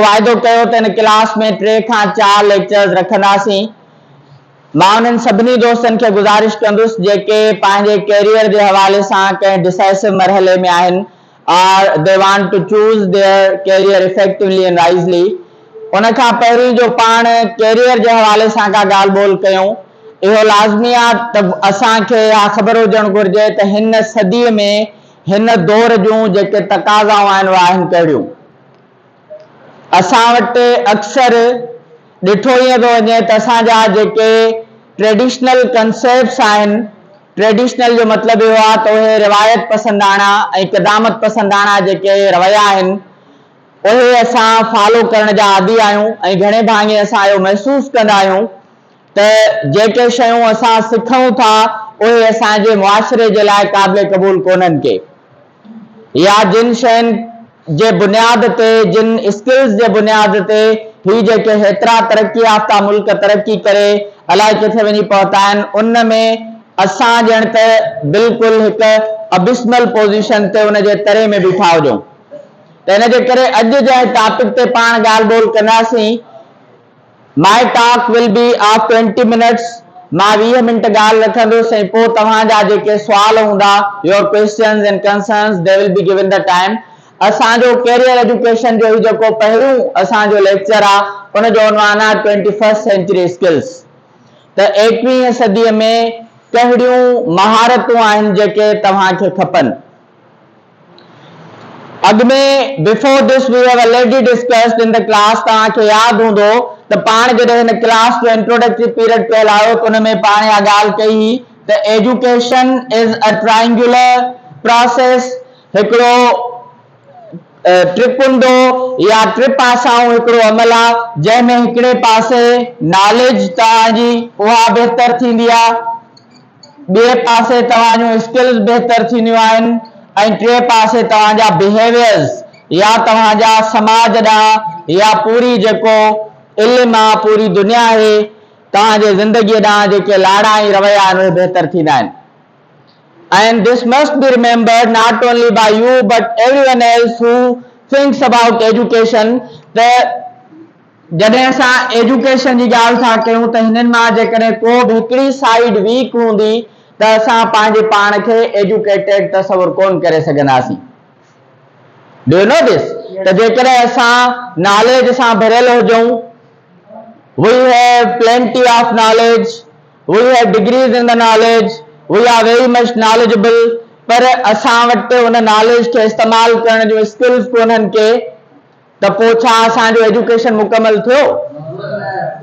वायदो कयो त हिन क्लास में 3 खां 4 लेक्चर्स रखंदासीं। मां उन्हनि सभिनी दोस्तनि खे गुज़ारिश कंदुसि जेके पंहिंजे कैरियर जे हवाले सां कंहिं डिसाइसिव मरहले में आहिनि और they want to choose their career effectively and wisely. उन खां पहिरीं जो पाण कैरियर जे हवाले सां का ॻाल्हि ॿोल कयूं, इहो लाज़मी आहे त असांखे इहा ख़बर हुजणु घुरिजे त हिन सदीअ में हिन दौर जूं जेके तक़ाज़ाऊं आहिनि उहे आहिनि कहिड़ियूं। असां वटि अक्सर ॾिठो ईअं थो वञे त असांजा जेके ट्रेडिशनल कंसेप्ट्स आहिनि, ट्रेडिशनल जो मतिलबु इहो आहे त उहे रिवायत पसंदाणा ऐं क़दामत पसंदाणा जेके रवैया आहिनि उहे असां फॉलो करण जा आदी आहियूं ऐं घणे भाङे असां इहो महसूसु कंदा आहियूं त जेके शयूं असां सिखूं था उहे असांजे मुआशरे जे लाइ क़ाबिल क़बूल कोन्हनि के, या जिन शयुनि जे बुनियाद ते, जिन स्किल्स जे बुनियाद ते ही जेके हेतिरा तरक्की याफ़्ता मुल्क तरक्की करे अलाए किथे वञी पहुता आहिनि, उन में असां ॼण त बिल्कुलु हिकु अबिस्मल पोज़ीशन ते उन जे तरे में बीठा हुजूं। त इन जे करे अॼु जे टॉपिक ते पाण ॻाल्हि ॿोल कंदासीं। My talk will be of 20 minutes. मां 20 मिंट ॻाल्हि रखंदुसि ऐं पोइ तव्हांजा जेके सुवाल हूंदा, your questions and concerns, they will be given the time. असांजो कैरियर एजुकेशन जो जेको पहिरियों असांजो लेक्चर आहे उन जो उनवान आहे 21st सेंचुरी स्किल्स। त 21वीं सदीअ में कहिड़ियूं महारतूं आहिनि जेके तव्हांखे खपनि। अॻु में before this we have already discussed in the class. तव्हांखे यादि हूंदो त पाण जॾहिं हिन क्लास जो इंट्रोडक्टरी पीरियड कयल आयो त उन में पाण इहा ॻाल्हि कई हुई त education is a triangular process. हिकिड़ो ट्रिप हूंदो या ट्रिप पासाऊं हिकिड़ो अमल आहे जंहिंमें हिकिड़े पासे नॉलेज तव्हांजी उहा बहितर थींदी आहे, ॿिए पासे तव्हांजूं स्किल्स बहितर थींदियूं आहिनि ऐं टे पासे तव्हांजा बिहेवियर्स या तव्हांजा समाज ॾांहुं या पूरी जेको इल्म आहे, पूरी दुनिया आहे, तव्हांजे ज़िंदगीअ ॾांहुं जेके लाड़ा ऐं रवैया आहिनि उहे बहितर थींदा आहिनि। And this must be remembered not only by you but everyone else who thinks about education। त जॾहिं असां एजुकेशन जी ॻाल्हि था कयूं त हिननि मां जेकॾहिं को बि हिकिड़ी साइड वीक हूंदी त असां पंहिंजे पाण खे एजुकेटेड तसवुर कोन करे सघंदासीं। Do you know this? त जेकॾहिं असां नॉलेज सां भरियल हुजूं, we have plenty of knowledge, we have degrees in the knowledge, we are very much knowledgeable, पर असां वटि उन नॉलेज खे इस्तेमाल करण जूं स्किल्स कोन्हनि के, त पोइ छा असांजो एजुकेशन मुकमल थियो?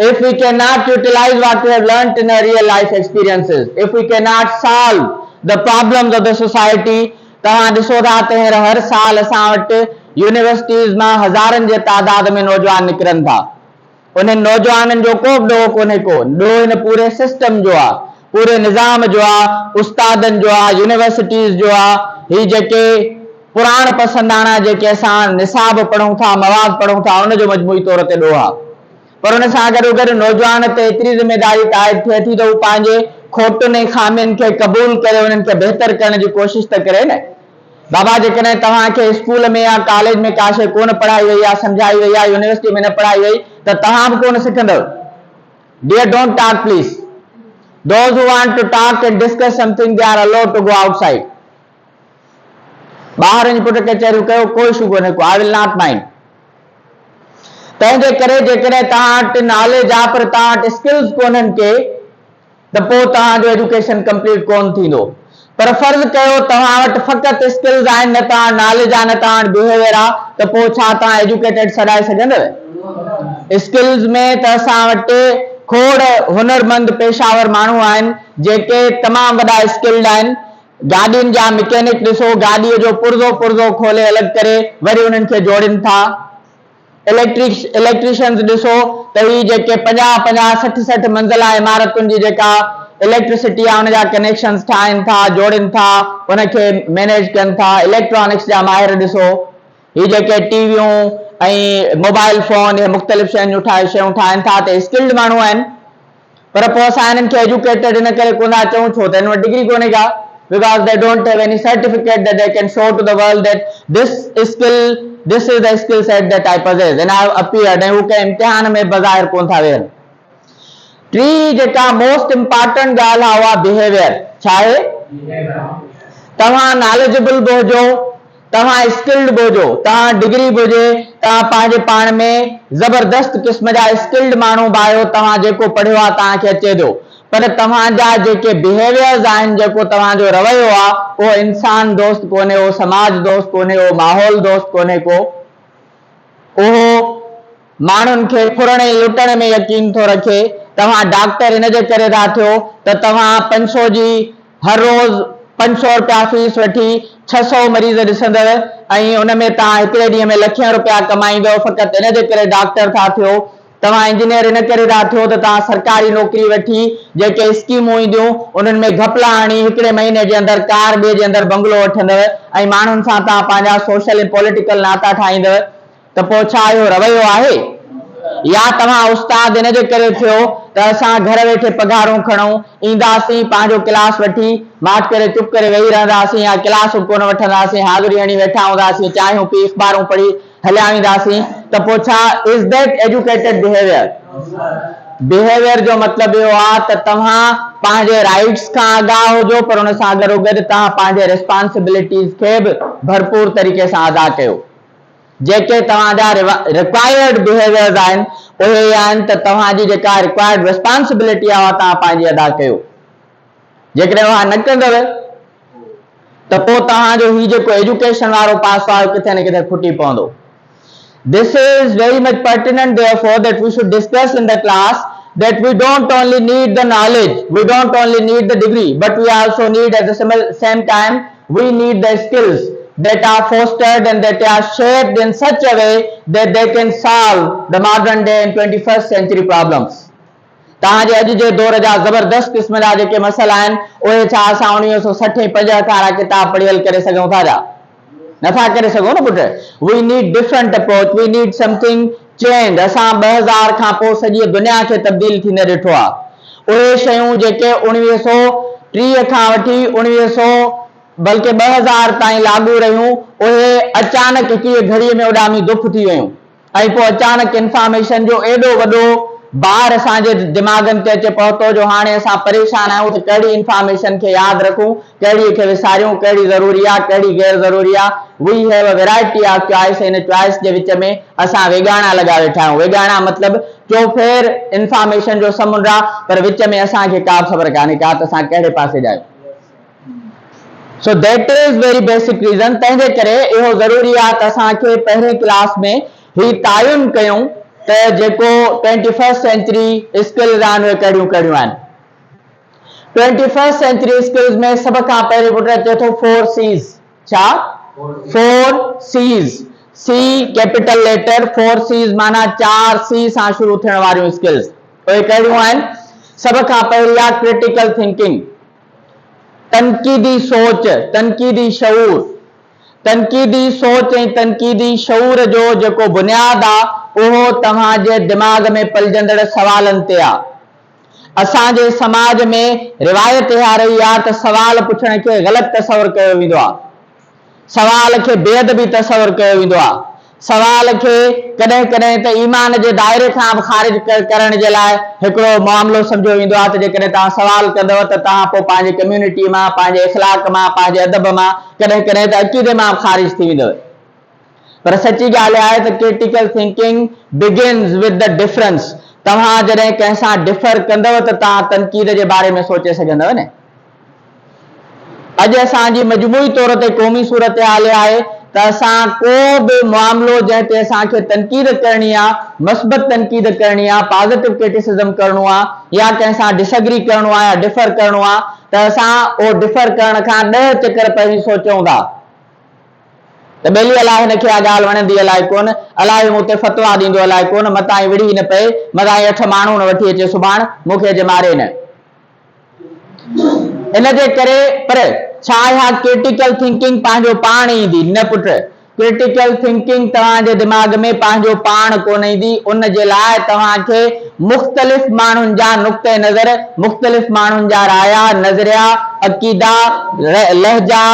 If we cannot utilize what we have learnt in our real life experiences, if we cannot solve the problems of the society, तव्हां ॾिसो था त हर साल असां वटि यूनिवर्सिटीज़ मां हज़ारनि जे तादाद में नौजवान निकिरनि था। उन्हनि नौजवाननि जो को बि ॾोह कोन्हे को, ॾोह हिन पूरे सिस्टम जो आहे, पूरे निज़ाम जो आहे, उस्तादनि जो आहे, यूनिवर्सिटीज़ जो आहे। ही जेके पुराण पसंदाणा जेके असां निसाब पढ़ूं था, मवाद पढ़ूं था, उन जो मजमूई तौर ते ॾोह आहे। पर उन सां गॾोगॾु नौजवान ते एतिरी ज़िमेदारी ताइद थिए थी त हू पंहिंजे खोटुनि ऐं खामियुनि खे क़बूल करे उन्हनि खे बहितर करण जी कोशिशि त करे न। बाबा जेकॾहिं तव्हांखे स्कूल में या कॉलेज में का शइ कोन पढ़ाई वई आहे, सम्झाई वई आहे, यूनिवर्सिटी में न पढ़ाई वई त तव्हां बि कोन सिखंदव। Dear don't talk please. Those who want to talk and discuss something, they are allowed to go outside। ॿाहिर वञी पुट कचहरियूं कयो, कोई इशू कोन्हे को, आई विल नॉट माइंड। तंहिंजे करे जेकॾहिं तव्हां वटि नॉलेज आहे पर तव्हां वटि स्किल्स कोन्हनि के त पोइ तव्हांजो एजुकेशन कंप्लीट कोन थींदो। पर फर्ज़ कयो तव्हां वटि फ़क़ति स्किल्स आहिनि, न तव्हां नॉलेज आहे, न तव्हां वटि बिहेवियर आहे, त पोइ छा तव्हां एजुकेटेड सॾाए सघंदव? स्किल्स में त असां वटि खोड़ हुनरमंद पेशावर माण्हू आहिनि जेके तमामु वॾा स्किल्ड आहिनि। गाॾियुनि जा मैकेनिक ॾिसो, गाॾीअ जो पुर्ज़ो खोले अलॻि करे वरी उन्हनि खे जोड़नि था। इलेक्ट्रीशियंस ॾिसो त ही जेके 50-50, 60-60 मंज़िला इमारतुनि जी जेका इलेक्ट्रिसिटी आहे उन जा कनेक्शंस ठाहिनि था, जोड़नि था, उनखे मैनेज कनि था। इलेक्ट्रॉनिक्स जा माहिर ॾिसो, ही जेके टीवियूं ऐं मोबाइल फोन, हे मुख़्तलिफ़ शयूं ठाहिनि था, त स्किल्ड माण्हू आहिनि। पर पोइ असां हिननि खे एजुकेटेड इन करे कोन था चऊं छो त हिन वटि डिग्री कोन्हे का। because they don't have any certificate that they can show to the world that this is the skill set that I possess and I have appeared and who can इम्तिहान में बज़ाहिर कोन था वेहनि। टी जेका most important ॻाल्हि आहे उहा बिहेवियर छा आहे। तव्हां नॉलेजेबल बि हुजो, तव्हां स्किल्ड बि हुजो, तव्हां डिग्री बि हुजे, तव्हां पंहिंजे पाण में ज़बरदस्त क़िस्म जा स्किल्ड माण्हू बि आहियो, तव्हां जेको पढ़ियो आहे तव्हांखे अचे थो, पर तव्हांजा जेके बिहेवियर्स आहिनि, जेको तव्हांजो रवैयो आहे, उहो इंसान दोस्त कोन्हे, उहो समाज दोस्त कोन्हे, उहो माहौल दोस्त कोन्हे को, उहो माण्हुनि खे फुरण ऐं लुटण में यकीन थो रखे। तव्हां डॉक्टर इन जे करे था थियो त तव्हां 500 जी हर रोज़ 500 रुपया फीस वठी 600 मरीज़ ॾिसंदव ऐं उन में तव्हां हिकिड़े ॾींहं में लखियां रुपया कमाईंदव फ़क़ति इन जे करे डॉक्टर था थियो। तव्हां इंजीनियर इन करे था थियो त तव्हां सरकारी नौकरी वठी जेके स्कीमूं ईंदियूं उन्हनि में घपला हणी हिकिड़े महीने जे अंदरि कार ॿिए जे अंदरि बंगलो वठंदव ऐं माण्हुनि सां तव्हां पंहिंजा सोशल ऐं पॉलिटिकल नाता ठाहींदव, त पोइ छा इहो रवैयो आहे? या तव्हां उस्ताद इन जे करे थियो त असां घर वेठे पघारूं खणूं, ईंदासीं पंहिंजो क्लास वठी माठ करे चुप करे वेही रहंदासीं या क्लास कोन वठंदासीं, हाज़िरी हणी वेठा हूंदासीं, चांहियूं पी अख़बारूं पढ़ी हलिया वेंदासीं, त पोइ छा is that educated behaviour? Behaviour जो मतिलबु इहो आहे त तव्हां पंहिंजे राइट्स खां आगाह हुजो, पर हुन सां गॾोगॾु तव्हां पंहिंजे रिस्पॉन्सिबिलिटीज़ खे बि भरपूर तरीक़े सां अदा कयो। जेके तव्हांजा रिक्वायर्ड बिहेवियर्स आहिनि उहे आहिनि त तव्हांजी जेका रिक्वायर्ड रिस्पॉन्सिबिलिटी आहे तव्हां पंहिंजी अदा कयो। जेकॾहिं उहा न कंदव त पोइ तव्हांजो ही जेको एजुकेशन वारो पासो आहे किथे न किथे खुटी पवंदो। This is very much pertinent therefore that we should discuss in the class that we don't only need the knowledge, we don't only need the degree, but we also need at the same time we need the skills that are fostered and that are shaped in such a way that they can solve the modern day and 21st century problems. तव्हांजे अॼु जे दौर जा ज़बरदस्त क़िस्म जा जेके मसइला आहिनि उहे छा असां 1960-65 वारा किताब पढ़ी हल करे सघूं था? नथा करे सघूं न पुट। We need different approach, we need something change. असां 2000 खां पोइ सॼी दुनिया खे तब्दील थींदे ॾिठो आहे। उहे शयूं जेके 1930 खां वठी 1900 बल्कि 2000 ताईं लागू रहियूं उहे अचानक हिकु घड़ीअ में उॾामी दुफ थी वियूं ऐं पोइ अचानक इंफॉर्मेशन जो एॾो वॾो बार असांजे दिमाग़नि ते अचे पहुतो जो हाणे असां परेशान आहियूं त कहिड़ी इंफॉर्मेशन खे यादि रखूं, कहिड़ी खे विसारियूं, कहिड़ी ज़रूरी आहे, कहिड़ी गैर ज़रूरी आहे। We have a variety of choice, in choice जे विच में असां वेगाणा लॻा वेठा आहियूं। वेगाणा मतिलबु चौफेर इंफॉर्मेशन जो समुंड आहे, पर विच में असांखे का ख़बर कान्हे का त असां कहिड़े पासे जा आहियूं। So that is very basic reason। तंहिंजे करे इहो ज़रूरी आहे त असांखे पहिरें क्लास में ही तायुन कयूं त जेको 21st सेंचुरी स्किल्स आहिनि उहे कहिड़ियूं कहिड़ियूं आहिनि। 21st सेंचुरी स्किल्स में सभ खां पहिरीं पुट अचे थो 4 C's। छा? 4 C's। C capital letter, 4 C's माना 4 C सां शुरू थियण वारियूं स्किल्स। उहे कहिड़ियूं आहिनि? सभ खां पहिरीं आहे क्रिटिकल थिंकिंग, तनक़ीदी सोच, तनक़ीदी शऊर। तनक़ीदी सोच ऐं तनक़ीदी शऊर जो जेको बुनियाद आहे उहो तव्हांजे दिमाग़ में पलजंदड़ सवालनि ते आहे। असांजे समाज में रिवायत इहा रही आहे त सवाल पुछण खे ग़लति तसवर कयो वेंदो आहे, सवाल खे बेअदबी तसवर कयो वेंदो आहे, सवाल खे कॾहिं कॾहिं त ईमान जे दायरे खां बि ख़ारिज करण जे लाइ हिकिड़ो मामिलो सम्झो वेंदो आहे त जेकॾहिं तव्हां सवाल कंदव त तव्हां पोइ पंहिंजे कम्युनिटी मां, पंहिंजे इख़लाक़ मां, पंहिंजे अदब मां, कॾहिं कॾहिं त अक़ीदे मां ख़ारिज थी वेंदव। पर सची ॻाल्हि आहे त critical thinking begins with the difference. तव्हां जॾहिं कंहिं सां डिफर कंदव त तव्हां तनक़ीद जे बारे में सोचे सघंदव न। अॼु असांजी मजमूई तौर ते क़ौमी सूरत हाल आहे त असां को बि मामिलो जंहिं ते असांखे तनक़ीद करणी आहे, मस्बत तनक़ीद करणी आहे, पॉज़िटिव क्रिटिसिज़म करणो आहे या कंहिं सां डिसएग्री करणो आहे या डिफर करणो आहे त असां उहो डिफर करण खां 10 चकर पहिरीं सोचूं था त ॿेली अलाए हिनखे आ ॻाल्हि वणंदी अलाए कोन, अलाए मूं ते फतवा ॾींदो अलाए कोन, मतां विड़ी न पए, मतां 8 माण्हू न वठी अचे सुभाणे मूंखे अॼु मारे न। इन जे करे पर छा इहा क्रिटिकल थिंकिंग पंहिंजो पाण ईंदी? न पुट, क्रिटिकल थिंकिंग तव्हांजे दिमाग में पंहिंजो पाण कोन ईंदी। उन जे लाइ तव्हांखे मुख़्तलिफ़ माण्हुनि जा नुक़्ते नज़र, मुख़्तलिफ़ माण्हुनि जा राया, नज़रिया, अक़ीदा, लहजा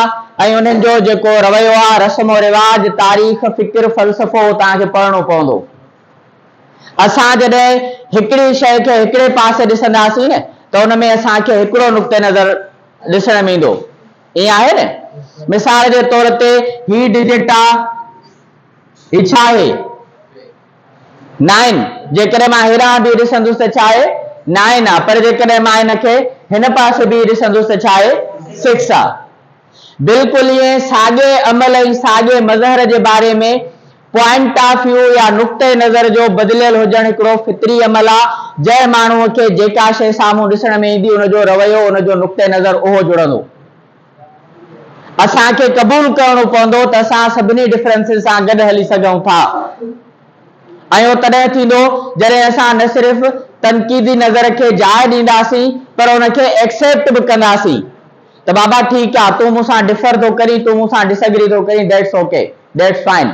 ऐं उन्हनि जो जेको रवैयो आहे, रस्म रिवाज, तारीख़, फ़िक्र, फ़लसफ़ो तव्हांखे पढ़णो पवंदो। असां जॾहिं हिकिड़ी शइ खे हिकिड़े पासे ॾिसंदासीं न त उन में असांखे हिकिड़ो नुक़्ते नज़र ॾिसण में ईंदो। ईअं आहे न, मिसाल जे तौर ते ही डिजिट आहे, ही छा आहे? 9। जेकॾहिं मां हेॾां बि ॾिसंदुसि त छा आहे? 9 आहे। पर जेकॾहिं मां हिनखे हिन पासे बि ॾिसंदुसि त छा आहे? 6 आहे। बिल्कुलु ईअं साॻे अमल ऐं साॻे मज़हर जे बारे में पॉइंट ऑफ व्यू या नुक़्ते नज़र जो बदिलियल हुजणु हिकिड़ो फितरी अमल आहे। जंहिं माण्हूअ खे जेका शइ साम्हूं ॾिसण में ईंदी उनजो रवैयो, उनजो नुक़्ते नज़र उहो जुड़ंदो। असांखे क़बूल करणो पवंदो त असां सभिनी डिफरेंसिस सां गॾु हली सघूं था। ऐं उहो तॾहिं थींदो जॾहिं असां न सिर्फ़ तनक़ीदी नज़र खे जाइ ॾींदासीं पर उनखे एक्सेप्ट बि कंदासीं त बाबा ठीकु आहे, तूं मूंसां डिफर थो करीं, तूं मूंसां डिसएग्री थो करीं, दैट्स ओके, दैट्स फाइन।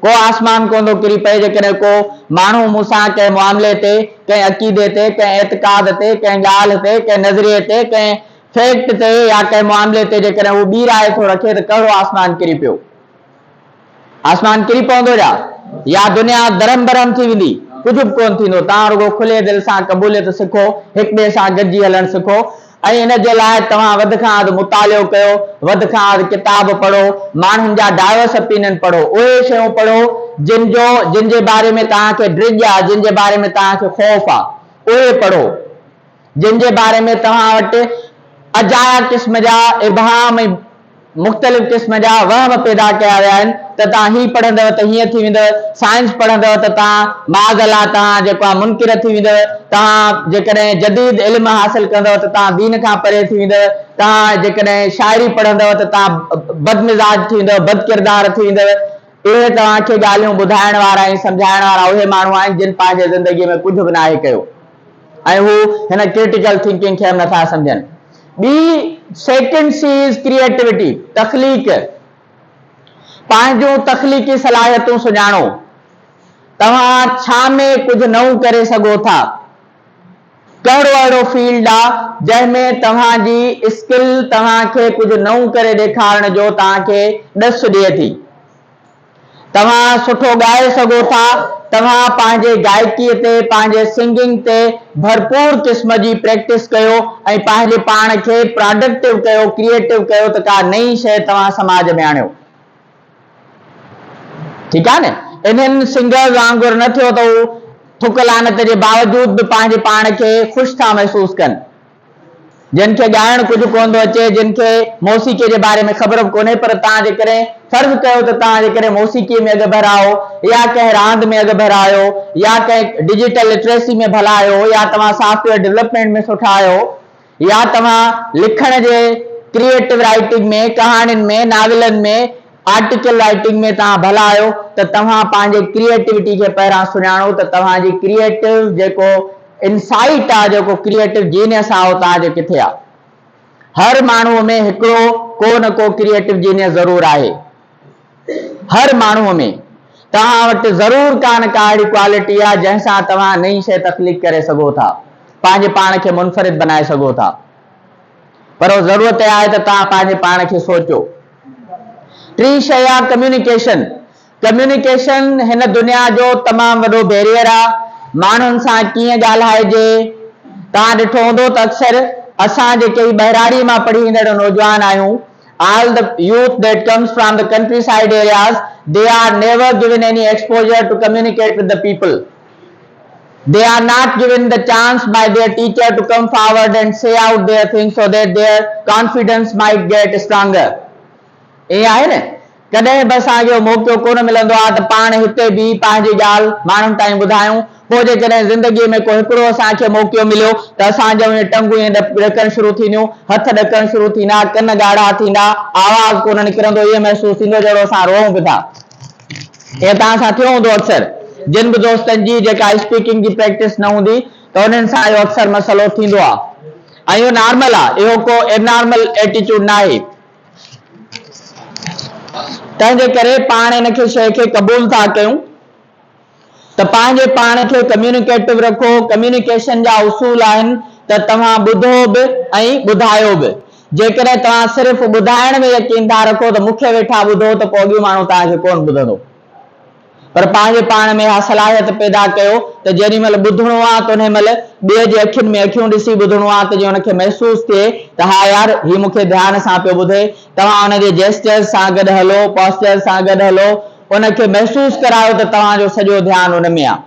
को आसमान कोन थो किरी पए जेकॾहिं को माण्हू मूंसां कंहिं मामले ते, कंहिं अक़ीदे ते, कंहिं एतिक़ाद ते, कंहिं ॻाल्हि ते, कंहिं नज़रिए ते, कंहिं फैक्ट ते या कंहिं मामले ते जेकॾहिं उहो ॿी राय थो रखे त कहिड़ो आसमान किरी पियो? आसमान किरी पवंदो या दुनिया दरम बरम थी वेंदी? कुझु बि कोन थींदो। तव्हां रुगो खुले दिलि सां क़बूलियत सिखो, हिक ॿिए सां गॾिजी हलणु सिखो ऐं इन जे लाइ तव्हां वधि खां वधि मुतालियो कयो, वधि खां वधि किताब पढ़ो, माण्हुनि जा डाइवर्स ओपिनियन पढ़ो, उहे शयूं पढ़ो जिन जे बारे में तव्हांखे ड्रिज आहे, जिन जे बारे में तव्हांखे ख़ौफ़ आहे, उहे पढ़ो। जिन जे बारे में तव्हां वटि अजाया क़िस्म जा इबहाम ऐं मुख़्तलिफ़ क़िस्म जा वहम पैदा कया विया आहिनि त तव्हां हीअ पढ़ंदव त हीअं थी वेंदव, साइंस पढ़ंदव त तव्हां माज़अल्लाह तव्हां जेको आहे मुनकिर थी वेंदव, तव्हां जेकॾहिं जदीद इल्म हासिल कंदव त तव्हां दीन खां परे थी वेंदव, तव्हां जेकॾहिं शाइरी पढ़ंदव त तव्हां बदमिज़ाज थी वेंदव, बदकिरदार थी वेंदव। इहे तव्हांखे ॻाल्हियूं ॿुधाइण वारा ऐं सम्झाइण वारा उहे माण्हू आहिनि जिन पंहिंजे ज़िंदगीअ में कुझु बि नाहे कयो ऐं हू हिन क्रिटिकल थिंकिंग खे नथा सम्झनि। ॿी सेकेंड सी इज़ क्रिएटिविटी, तख़लीक। पंहिंजूं तख़लीकी सलाहियतूं सुञाणो। तव्हां छा में कुझु नओं करे सघो था? कहिड़ो अहिड़ो फील्ड आहे जंहिंमें तव्हांजी स्किल तव्हांखे कुझु नओं करे ॾेखारण जो तव्हांखे ॾस ॾिए थी? तव्हां सुठो ॻाए सघो था, तव्हां पंहिंजे गायकीअ ते, पंहिंजे सिंगिंग ते भरपूर क़िस्म जी प्रैक्टिस कयो ऐं पंहिंजे पाण खे प्रोडक्टिव कयो, क्रिएटिव कयो त का नई शइ तव्हां समाज में आणियो। ठीकु आहे न? इन्हनि सिंगर्स वांगुरु न थियो त हू थुक लानत जे बावजूद बि पंहिंजे पाण खे ख़ुशि था महसूस कनि। जिन खे ॻाइणु कुझु कोन थो अचे, जिन खे मौसीक़ी जे बारे में ख़बर बि कोन्हे, पर तव्हां जेकॾहिं फ़र्ज़ु कयो त तव्हां जेकॾहिं मौसीक़ीअ में अॻु भरायो या कंहिं रांदि में अॻु भरायो या कंहिं डिजिटल लिटरेसी में भला आहियो या तव्हां सॉफ्टवेयर डेवलपमेंट में सुठा आहियो या तव्हां लिखण जे क्रिएटिव राइटिंग में, कहाणियुनि में, नाविलनि में, आर्टिकल राइटिंग में तव्हां भला आहियो त तव्हां पंहिंजे क्रिएटिविटी खे पहिरां सुञाणो त तव्हांजी क्रिएटिव जेको इनसाइट आहे, जेको क्रिएटिव जीनियस आहे, उहो तव्हांजे किथे आहे। हर माण्हूअ में हिकिड़ो को न को क्रिएटिव जीनियस ज़रूर आहे। हर माण्हूअ में तव्हां वटि ज़रूर का न का अहिड़ी क्वालिटी आहे जंहिंसां तव्हां नई शइ तख़लीक़ करे सघो था, पंहिंजे पाण खे मुनफ़रिद बनाए सघो था। पर उहो ज़रूरत आहे त तव्हां पंहिंजे पाण खे सोचो। टी शइ आहे कम्युनिकेशन। कम्युनिकेशन हिन दुनिया जो तमामु वॾो बैरियर आहे। माण्हुनि सां कीअं ॻाल्हाइजे? तव्हां ॾिठो हूंदो त अक्सर असां जेके बहिराड़ी मां पढ़ी ईंदड़ नौजवान आहियूं, all the youth that comes from the countryside areas, they are never given any exposure to communicate with the people. They are not given the chance by their teacher to come forward and say out their things so that their confidence might get stronger. ये आहे न, कॾहिं बि असांखे मौक़ो कोन मिलंदो आहे त पाण हिते बि पंहिंजी ॻाल्हि माण्हुनि ताईं ॿुधायूं। पोइ जेकॾहिं ज़िंदगीअ में को हिकिड़ो असांखे मौक़ो मिलियो त असांजो टंगूं ॾकणु शुरू थींदियूं, हथ ॾकणु शुरू थींदा, कन ॻाढ़ा थींदा, आवाज़ कोन निकिरंदो, इहो महसूसु थींदो जहिड़ो असां रोऊं बि था। इहे तव्हां सां थियो हूंदो अक्सर। जिन बि दोस्तनि जी जेका स्पीकिंग जी प्रैक्टिस न हूंदी त उन्हनि सां इहो अक्सर मसइलो थींदो आहे ऐं इहो नॉर्मल आहे, इहो को एबनॉर्मल एटीट्यूड न आहे। तंहिंजे करे पाण इनखे शइ खे क़बूल था कयूं त पंहिंजे पाण खे कम्युनिकेटिव रखो। कम्युनिकेशन जा उसूल आहिनि त तव्हां ॿुधो बि ऐं ॿुधायो बि। जेकॾहिं तव्हां सिर्फ़ ॿुधाइण में यकीन था रखो त मूंखे वेठा ॿुधो त पोइ अॻियो माण्हू तव्हांखे कोन ॿुधंदो, पर पंहिंजे पाण में हा सलाहियत पैदा कयो त जेॾी महिल ॿुधणो आहे त उन महिल ॿिए जे अखियुनि में अखियूं ॾिसी ॿुधणो आहे त जीअं हुनखे महसूस थिए त हा यार ही मूंखे ध्यान सां पियो ॿुधे। तव्हां हुनजे जेस्चर्स सां गॾु हलो, पोस्चर सां गॾु हलो, उनखे महसूस करायो त तव्हांजो सॼो ध्यानु उन में आहे।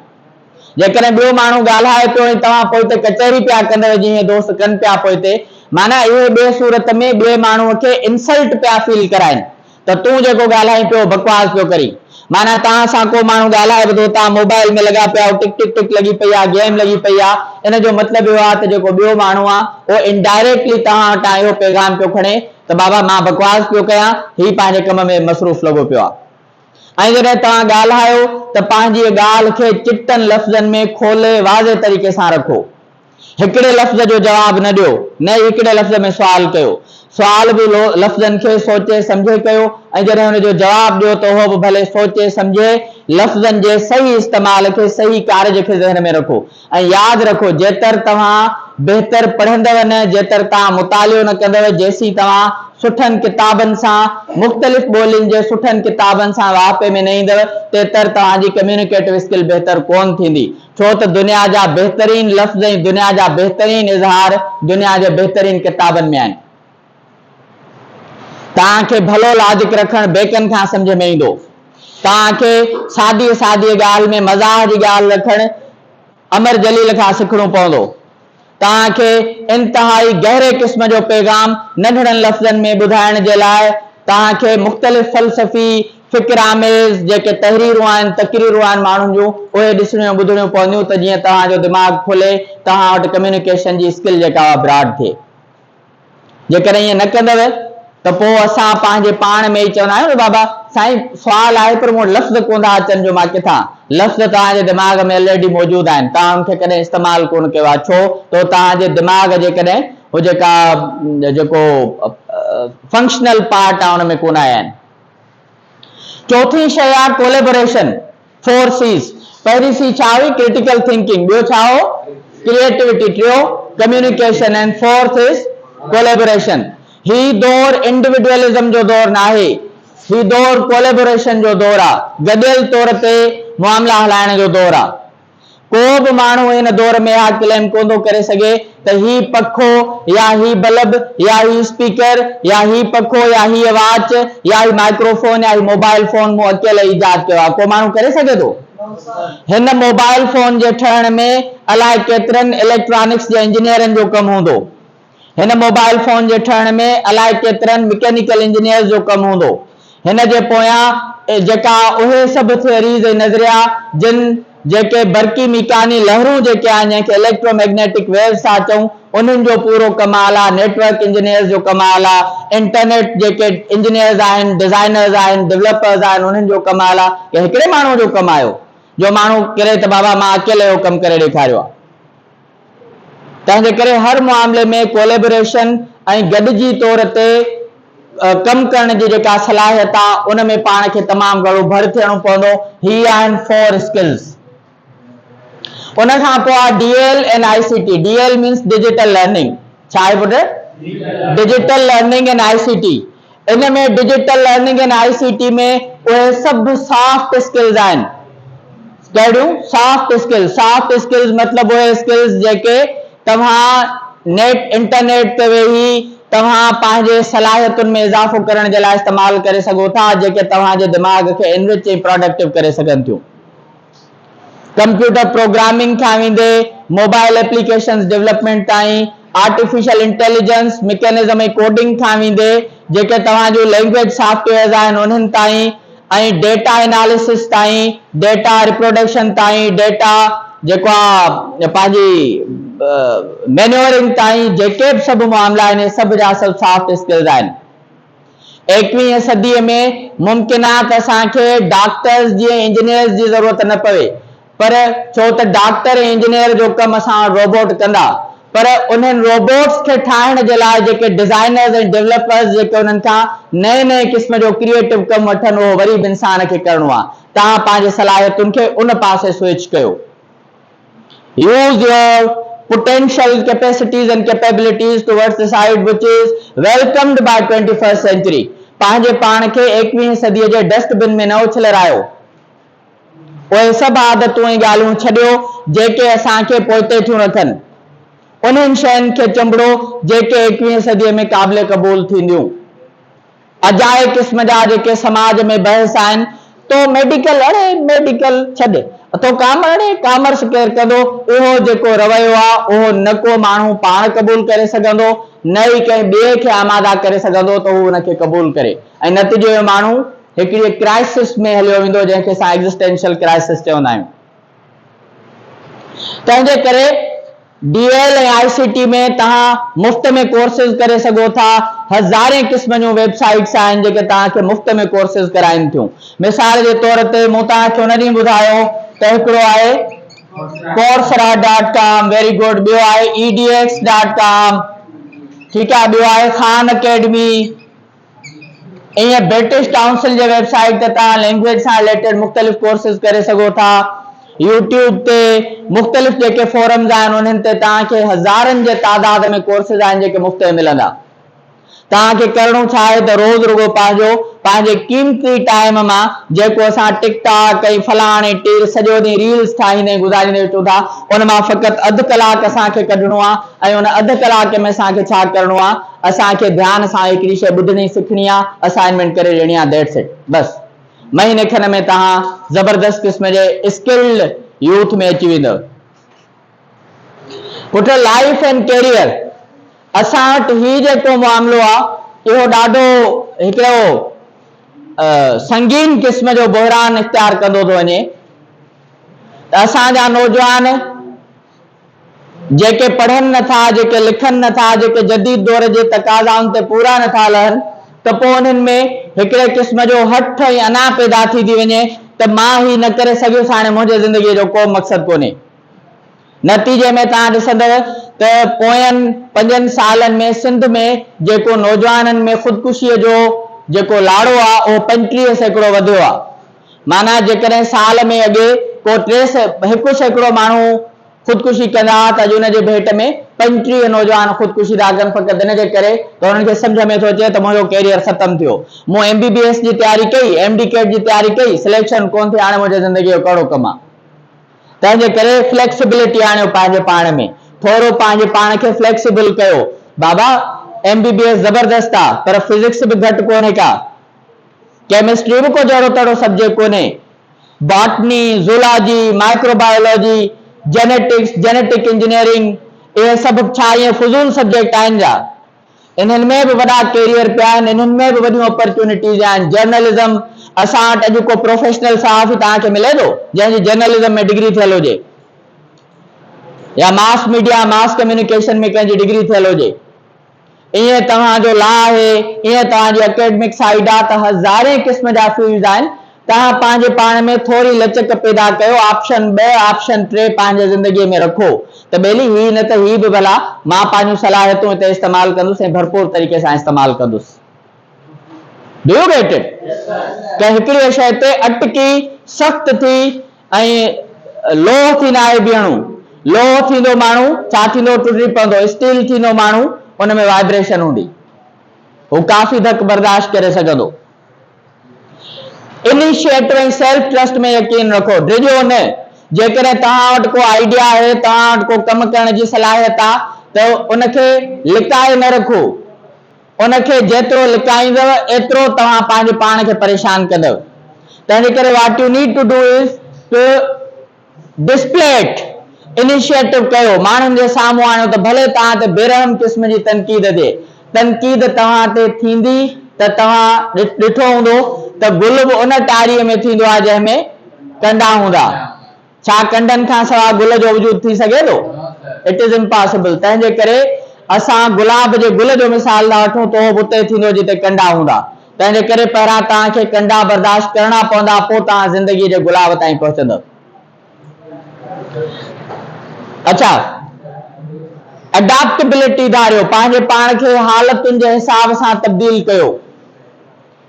जेकॾहिं ॿियो माण्हू ॻाल्हाए पियो ऐं तव्हां पोइ ते कचहरी पिया कंदव जीअं दोस्त कनि पिया पोइ ते, माना इहे ॿिए सूरत में ॿिए माण्हूअ खे इंसल्ट पिया फील कराइनि त तूं जेको ॻाल्हाई पियो बकवास पियो करी। माना तव्हां सां को माण्हू ॻाल्हाए ॿुधो, तव्हां मोबाइल में लॻा पिया आहियो, टिक टिक टिक लॻी पई आहे, गेम लॻी पई आहे, इन जो मतिलबु इहो आहे त जेको ॿियो माण्हू आहे उहो इनडायरेक्टली तव्हां वटां इहो पैगाम पियो खणे त बाबा मां बकवास पियो कयां, ही पंहिंजे कम में मसरूफ़ लॻो पियो आहे। ऐं जॾहिं तव्हां ॻाल्हायो त पंहिंजी ॻाल्हि खे चिटनि लफ़्ज़नि में खोले वाज़े तरीक़े सां रखो। हिकिड़े लफ़्ज़ जो जवाब न ॾियो, न हिकिड़े लफ़्ज़ में सुवाल कयो। सुवाल बि लफ़्ज़नि खे सोचे सम्झे कयो ऐं जॾहिं हुनजो जवाब ॾियो त उहो बि भले सोचे सम्झे लफ़्ज़नि जे सही इस्तेमाल खे, सही कारज खे ज़हन में रखो। ऐं यादि रखो जेतर तव्हां बहितर पढ़ंदव न, जेतर तव्हां मुतालियो न कंदव, जेसी तव्हां सुठनि किताबनि सां, मुख़्तलिफ़ ॿोलियुनि जे सुठनि किताबनि सां वापे में न ईंदव, तेतर तव्हांजी कम्युनिकेटिव स्किल बहितर कोन थींदी। छो त दुनिया जा बहितरीन लफ़्ज़ ऐं दुनिया जा बहितरीन इज़हार दुनिया जे बहितरीन किताबनि में आहिनि। तव्हांखे भलो लॉजिक रखण बेकनि खां सम्झ में ईंदो। तव्हांखे सादी सादी ॻाल्हि में मज़ाक जी ॻाल्हि रखण अमर जलील खां सिखणो पवंदो। तव्हांखे इंतहाई गहरे क़िस्म जो पैगाम नंढड़नि लफ़्ज़नि में ॿुधाइण जे लाइ तव्हांखे मुख़्तलिफ़ फ़लसफ़ी फ़िक्र आमेज़ जेके तहरीरूं आहिनि, तकरीरूं आहिनि माण्हुनि जूं, उहे ॾिसणियूं ॿुधणियूं पवंदियूं त जीअं तव्हांजो दिमाग़ खुले, तव्हां वटि कम्युनिकेशन जी स्किल जेका ब्रॉड थिए। जेकॾहिं ईअं न कंदव त पोइ असां पंहिंजे पाण में ई चवंदा आहियूं न बाबा साईं सुवाल आहे पर मूं वटि लफ़्ज़ कोन था अचनि जो मां किथां। लफ़्ज़ तव्हांजे दिमाग़ में ऑलरेडी मौजूदु आहिनि, तव्हां उनखे कॾहिं इस्तेमालु कोन कयो आहे। छो त तव्हांजे दिमाग़ जे कॾहिं हो जेको फंक्शनल पार्ट आहे उन में कोन आया आहिनि। चौथी शइ आहे कोलेबोरेशन, 4 C's। पहिरीं सी छा हुई? Critical thinking. ॿियो छा हो? क्रिएटिविटी। टियों communication and fourth is collaboration. ही दौर इंडिविजुअलिज्म जो दौर न आहे, ही दौर कोलेबोरेशन जो दौर आहे, गॾियल तौर ते मामला हलाइण जो दौर आहे। को बि माण्हू इन दौर में हा क्लेम कोन थो करे सघे त ही पखो या ही बल्ब या ही स्पीकर या ही पखो या ही वॉच या ही माइक्रोफोन या ही मोबाइल फोन मूं अकेले ईजाद कयो आहे। को माण्हू करे सघे थो? हिन मोबाइल फोन जे ठहण में अलाए केतिरनि इलेक्ट्रॉनिक्स जे इंजीनियरनि जो कमु हूंदो। हिन मोबाइल फोन जे ठहण में अलाए केतिरनि मैकेनिकल इंजीनियर्स जो कमु हूंदो। हिन जे पोयां जेका उहे सभु थियरीज़ ऐं नज़रिया जिन जेके बरकी मिकानी लहरूं जेके आहिनि, जंहिंखे इलेक्ट्रोमैग्नेटिक वेव्स था चऊं, उन्हनि जो पूरो कमाल आहे। नेटवर्क इंजीनियर्स जो कमाल आहे। इंटरनेट जेके इंजीनियर्स आहिनि, डिज़ाइनर्स आहिनि, डेवलपर्स आहिनि, उन्हनि जो कमाल आहे। हिकिड़े माण्हू जो कमु आयो जो माण्हू करे त बाबा मां अकेले जो कमु करे ॾेखारियो आहे। तंहिंजे करे हर मामले में कोलेबोरेशन ऐं गॾिजी तौर ते कमु करण जी जेका सलाहियत आहे उन में पाण खे तमामु घणो भर थियणो पवंदो। ही आहिनि 4 स्किल्स। उन खां पोइ आहे DL and ICT। DL means digital learning. छा आहे पुट? Digital learning and ICT। इन में डिजिटल लर्निंग एंड ICT में उहे सभु सॉफ्ट स्किल्स आहिनि। कहिड़ियूं? Soft skills. सॉफ्ट स्किल्स मतिलबु उहे स्किल्स जेके तव्हां इंटरनेट ते वेही तव्हां पंहिंजे सलाहियतुनि में इज़ाफ़ो करण जे लाइ इस्तेमालु करे सघो था, जेके तव्हांजे दिमाग़ खे इनरिच ऐं प्रोडक्टिव करे सघनि थियूं। कंप्यूटर प्रोग्रामिंग खां वेंदे मोबाइल एप्लीकेशंस डेवलपमेंट ताईं, आर्टिफिशियल इंटेलिजेंस मैकेनिज्म ऐं कोडिंग खां वेंदे जेके तव्हांजूं लैंग्वेज सॉफ्टवेयर्स आहिनि उन्हनि ताईं, ऐं डेटा एनालिसिस ताईं, डेटा रिप्रोडक्शन ताईं, डेटा जेको आहे पंहिंजी मैन्योरिंग ताईं, जेके बि सभु मामला आहिनि सभु जा सभु सॉफ्ट स्किल्स आहिनि। 21वीं सदीअ में मुमकिन आहे त असांखे डॉक्टर्स जी इंजीनियर्स जी ज़रूरत न पवे, पर छो त डॉक्टर ऐं इंजीनियर जो कमु असां रोबोट कंदा, पर उन्हनि रोबोट्स के ठाहिण जे लाइ जेके डिजाइनर्स ऐं डेवलपर्स जेके उन्हनि खां नए नए क़िस्म जो क्रिएटिव कमु वठनि उहो वरी बि इंसान खे करणो आहे। तव्हां पंहिंजे सलाहियतुनि खे उन पासे स्विच कयो। Use your potential capacities and capabilities towards the side which is welcomed by 21st century. पंहिंजे पाण खे 21वीं सदीअ जे डस्टबिन में न उछलरायो। उहे सभु आदतूं ऐं ॻाल्हियूं छॾियो जेके असांखे पोइते थियूं रखनि। उन्हनि शयुनि खे चंबड़ो जेके 21वीं सदीअ में क़ाबिल क़बूल थींदियूं। अजाए क़िस्म जा जेके समाज में बहस आहिनि तो मेडिकल अड़े मेडिकल छॾ तो कॉमर्स केर कंदो, उहो जेको रवैयो आहे उहो न को माण्हू पाण क़बूल करे सघंदो न ई कंहिं ॿिए खे आमादा करे सघंदो त उहो उनखे क़बूल करे ऐं नतीजे में माण्हू हिकिड़ी क्राइसिस में हलियो वेंदो जंहिंखे असां एग्ज़िस्टेंशियल क्राइसिस चवंदा आहियूं। तंहिंजे करे DL ऐं ICT में तव्हां मुफ़्त में कोर्सेस करे सघो था। हज़ारे क़िस्म जूं वेबसाइट्स आहिनि जेके तव्हांखे मुफ़्त में कोर्सेस कराइनि थियूं। मिसाल जे तौर ते मूं तव्हांखे उन ॾींहुं ॿुधायो त हिकिड़ो आहे coursera.com वेरी गुड, ॿियो आहे edx.com, ठीकु आहे, ॿियो आहे खान अकेडमी। ईअं ब्रिटिश काउंसिल जे वेबसाइट ते तव्हां लैंग्वेज सां रिलेटेड मुख़्तलिफ़ कोर्सेस करे सघो था। यूट्यूब ते मुख़्तलिफ़ जेके फोरम्स आहिनि उन्हनि ते तव्हांखे हज़ारनि जे तादाद में कोर्सेस आहिनि जेके मुफ़्त में मिलंदा। तव्हांखे करणो छा आहे त रोज़ रुगो पंहिंजे क़ीमती टाइम मां जेको असां टिकटॉक ऐं फलाण ऐं टीर सॼो ॾींहुं रील्स ठाहींदे गुज़ारींदे अचूं था उन मां फ़क़ति अधु कलाक असांखे कढणो आहे ऐं उन अधु कलाक में असांखे छा करणो आहे, असांखे ध्यान सां हिकिड़ी शइ ॿुधणी सिखणी आहे, असाइनमेंट करे ॾियणी आहे, दैट्स इट, बस। महीने खन में तव्हां ज़बरदस्त क़िस्म जे स्किल्ड यूथ में अची वेंदव। पुट लाइफ एंड कैरियर असां वटि ही जेको मामिलो आहे इहो ॾाढो हिकिड़ो संगीन क़िस्म जो बहरान इख्तियार कंदो थो वञे त असांजा नौजवान जेके पढ़नि नथा, जेके लिखनि नथा, जेके जदीद दौर जे तक़ाज़ाउनि ते पूरा नथा लहनि त पोइ उन्हनि में हिकिड़े क़िस्म जो हठ ऐं अना पैदा थी वञे त मां ही न करे सघियुसि, हाणे मुंहिंजे ज़िंदगीअ जो को मक़सदु कोन्हे। नतीजे में तव्हां ॾिसंदव त पोयनि 5 सालनि में सिंध में जेको नौजवाननि में ख़ुदकुशीअ जो जेको लाड़ो आहे उहो 35% वधियो आहे। माना जेकॾहिं साल में अॻे को 1% माण्हू ख़ुदकुशी कंदा त अॼु उनजे भेट में 35 नौजवान ख़ुदकुशी था कनि फ़क़ति इन जे करे त उन्हनि खे सम्झ में थो अचे त मुंहिंजो कैरियर ख़तमु थियो, मूं MBBS जी तयारी कई, MD कैट जी तयारी कई, सिलेक्शन कोन थी, हाणे मुंहिंजे ज़िंदगीअ जो कहिड़ो कमु आहे। तंहिंजे करे फ्लेक्सिबिलिटी आणियो पंहिंजे पाण में, थोरो पंहिंजे पाण खे फ्लेक्सिबल कयो। बाबा MBBS ज़बरदस्त आहे पर फिजिक्स बि घटि कोन्हे का, केमिस्ट्री भी को जड़ो तड़ो सब्जेक्ट कोने, botany, zoology, microbiology, genetics, genetic engineering, ये सब छा ये फुजूल सब्जेक्ट आहिनि जा। इन्हनि में भी वॾा कैरियर पिया आहिनि, इन्हनि में भी वॾियूं अपॉर्चुनिटीज़ आहिनि। जर्नलिज्म असां वटि अॼु को प्रोफेशनल सहाफ़ी तव्हांखे मिले थो जंहिंजी जर्नलिज्म में डिग्री थियल हुजे या मास मीडिया मास कम्युनिकेशन में कंहिंजी डिग्री थियल हुजे। ईअं तव्हांजो ला आहे, ईअं तव्हांजी एकेडमिक साइड आहे त हज़ारे क़िस्म जा फील्ड आहिनि। तव्हां पंहिंजे पाण में थोरी लचक पैदा कयो, ऑप्शन 2 ऑप्शन 3 पंहिंजे ज़िंदगीअ में रखो त बेली ही न त ही बि भला मां पंहिंजूं सलाहियतूं हिते इस्तेमालु कंदुसि ऐं भरपूर तरीक़े सां इस्तेमालु कंदुसि। Do you get it? त हिकिड़ी शइ ते अटकी सख़्त थी ऐं लोह थी न आहे बीहणो, लोह थींदो माण्हू छा थींदो, टुटी पवंदो, स्टील थींदो माण्हू उन में वाइब्रेशन हूंदी, वो काफ़ी धक बर्दाश्त करे सघंदो। इनिशिएटिव ऐं सेल्फ ट्रस्ट में यकीन रखो, डिॼो न। जेकॾहिं तव्हां वटि को आइडिया आहे, तव्हां वटि को कमु करण जी सलाहियत आहे त उनखे लिकाए न रखो, उनखे जेतिरो लिकाईंदव एतिरो तव्हां पंहिंजे पाण खे परेशान कंदव। तंहिंजे करे what you need to do is to display it, initiative कयो, माण्हुनि जे साम्हूं आणियो त भले तव्हां ते बेरहम क़िस्म जी तनक़ीद थिए, तनक़ीद तव्हां ते थींदी त तव्हां ॾिठो हूंदो त गुल बि उन टारीअ में थींदो आहे जंहिंमें कंडा हूंदा। छा कंडनि खां सवाइ गुल जो वजूद थी सघे थो? It is impossible. तंहिंजे करे असां गुलाब जे गुल जो मिसाल था वठूं त उहो उते थींदो जिते कंडा हूंदा। तंहिंजे करे पहिरां तव्हांखे कंडा बर्दाश्त करणा पवंदा, पोइ तव्हां ज़िंदगीअ जे गुलाब ताईं पहुचंदव। अच्छा, अडेप्टेबिलिटी धारियो, पंहिंजे पाण खे हालतुनि जे हिसाब सां तब्दील कयो।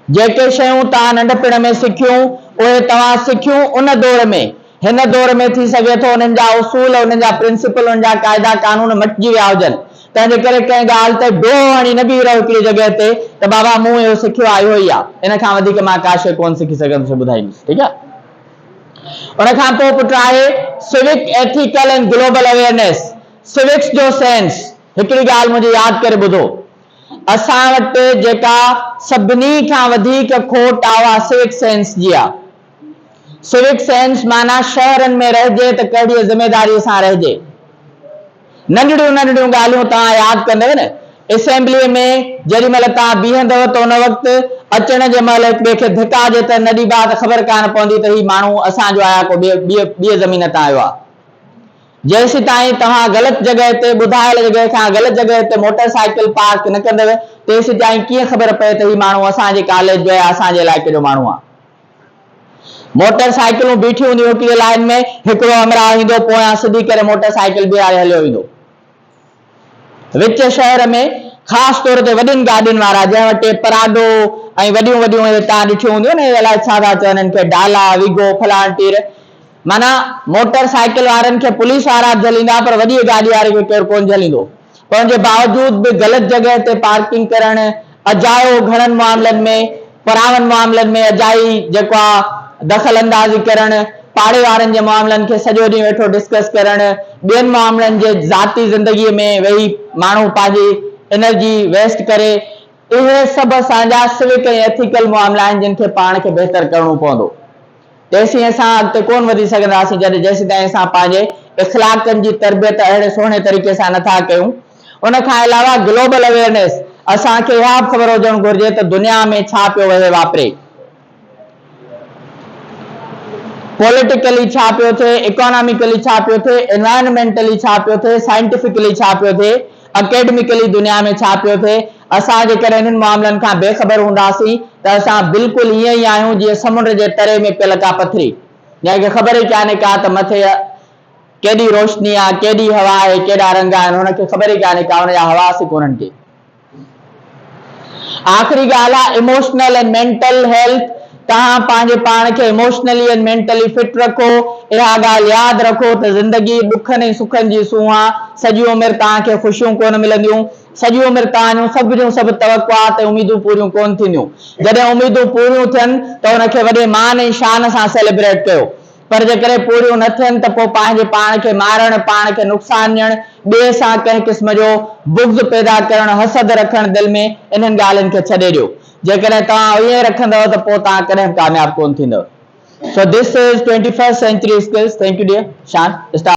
जेके शयूं तव्हां नंढपिण में सिखियूं उहे तव्हां सिखियूं उन दौर में, हिन दौर में थी सघे थो उन्हनि जा उसूल, उन्हनि जा प्रिंसिपल, उन्हनि जा क़ाइदा कानून मटिजी विया हुजनि। तंहिंजे करे कंहिं ॻाल्हि ते डोह हणी न बीह रहो हिकिड़ी जॻह ते त बाबा मूं इहो सिखियो आहे, इहो ई आहे, इन खां वधीक मां का शइ कोन सिखी सघंदुसि, ॿुधाईंदुसि। ठीकु आहे। उन खां पोइ पुटु आहे civic ethical and global awareness. Civics जो सेंस, हिकिड़ी ॻाल्हि मुंहिंजी यादि करे ॿुधो, असां वटि जेका सभिनी खां वधीक खोट आहे सिविक सेंस जी आहे। सिविक सेंस माना शहरनि में रहिजे त कहिड़ी ज़िमेदारीअ सां रहिजे। नंढड़ियूं नंढड़ियूं ॻाल्हियूं तव्हां यादि कंदव न, असेंबलीअ में जेॾी महिल तव्हां बीहंदव त उन वक़्तु अचण जे महिल हिक ॿिए खे धिकाजे त न ॾिबा त ख़बर कान पवंदी त हीउ माण्हू असांजो आहे को ॿिए ज़मीन तां आयो आहे। जेसि ताईं तव्हां ग़लति जॻह ते, ॿुधायल जॻह खां ग़लति जॻह ते मोटरसाइकिल पार्क न कंदव तेसि ताईं कीअं ख़बर पए त हीउ माण्हू असांजे कॉलेज जो आहे, असांजे इलाइक़े जो माण्हू आहे। मोटरसाइकिलूं बीठियूं हूंदियूं हिकिड़ी लाइन में, हिकिड़ो हमराह ईंदो पोयां सिधी करे मोटरसाइकिल बीहारे हलियो ईंदो। विच शहर में ख़ासि तौर ते वॾियुनि गाॾियुनि वारा, जंहिं वटि पराडो ऐं वॾियूं वॾियूं तव्हां ॾिठियूं हूंदियूं न, अलाए छा था चवनि हिन खे, डाला, विगो, फलाण टीर, माना मोटरसाइकिल वारनि खे पुलिस वारा झलींदा पर वॾी गाॾी वारे खे केरु कोन झलींदो। पर उनजे बावजूद बि ग़लति जॻह ते पार्किंग करणु, अजायो घणनि मामलनि में, परावनि मामलनि में अजाई जेको आहे दख़ल अंदाज़ी करणु, पाड़े वारनि जे मामलनि खे सॼो ॾींहुं वेठो डिस्कस करणु, ॿियनि मामलनि जे ज़ाती ज़िंदगीअ में वेही माण्हू पंहिंजी एनर्जी वेस्ट करे, इहे सभु असांजा सिविक ऐं एथिकल मामला आहिनि जिन खे पाण खे बहितर करणो पवंदो। तेसीं असां अॻिते कोन वधी सघंदासीं जेसि ताईं असां पंहिंजे इख़लाक़नि जी तरबियत अहिड़े सुहिणे तरीक़े सां नथा कयूं। उन खां अलावा ग्लोबल अवेयरनेस, असांखे इहा बि ख़बर हुजणु घुरिजे त दुनिया में छा पियो वहे वापरे, पॉलिटिकली छा पियो थिए, इकोनॉमिकली छा पियो थिए, एनवायरमेंटली छा पियो थिए, साइंटिफिकली छा पियो थिए, अकेडमिकली दुनिया में छा पियो थिए। असां जेकर इन्हनि मामलनि खां बेख़बर हूंदासीं त असां बिल्कुलु ईअं ई आहियूं जीअं समुंड जे तरे में पियल का पथरी, जंहिंखे ख़बर ई कान्हे का त मथे केॾी रोशनी आहे, केॾी हवा आहे, केॾा रंग आहिनि, हुनखे ख़बर ई कान्हे का, हुनजा हवास ई कोन्हनि के। आख़िरी ॻाल्हि आहे इमोशनल एंड मेंटल हेल्थ। तव्हां पंहिंजे पाण खे इमोशनली एंड मेंटली फिट रखो। इहा ॻाल्हि यादि रखो त ज़िंदगी ॾुखनि ऐं सुखनि जी सूंह आहे। सॼी उमिरि तव्हांखे ख़ुशियूं कोन मिलंदियूं, सॼी उमिरि तव्हां सभ जूं सभु तवक़ुआत ऐं उमीदूं पूरियूं कोन थींदियूं। जॾहिं उमीदूं पूरियूं थियनि त उनखे वॾे मान ऐं शान सां सेलिब्रेट कयो, पर जेकॾहिं पूरियूं न थियनि त पोइ पंहिंजे पाण खे मारणु, पाण खे नुक़सान ॾियणु, ॿिए सां कंहिं क़िस्म जो बुग़्ज़ पैदा करणु, हसद रखणु दिलि में, इन्हनि ॻाल्हियुनि खे छॾे ॾियो। जेकॾहिं तव्हां ईअं रखंदव त पोइ तव्हां कॾहिं कामयाबु कोन थींदव। So this is 21st century skills. Thank you dear. Shan, start.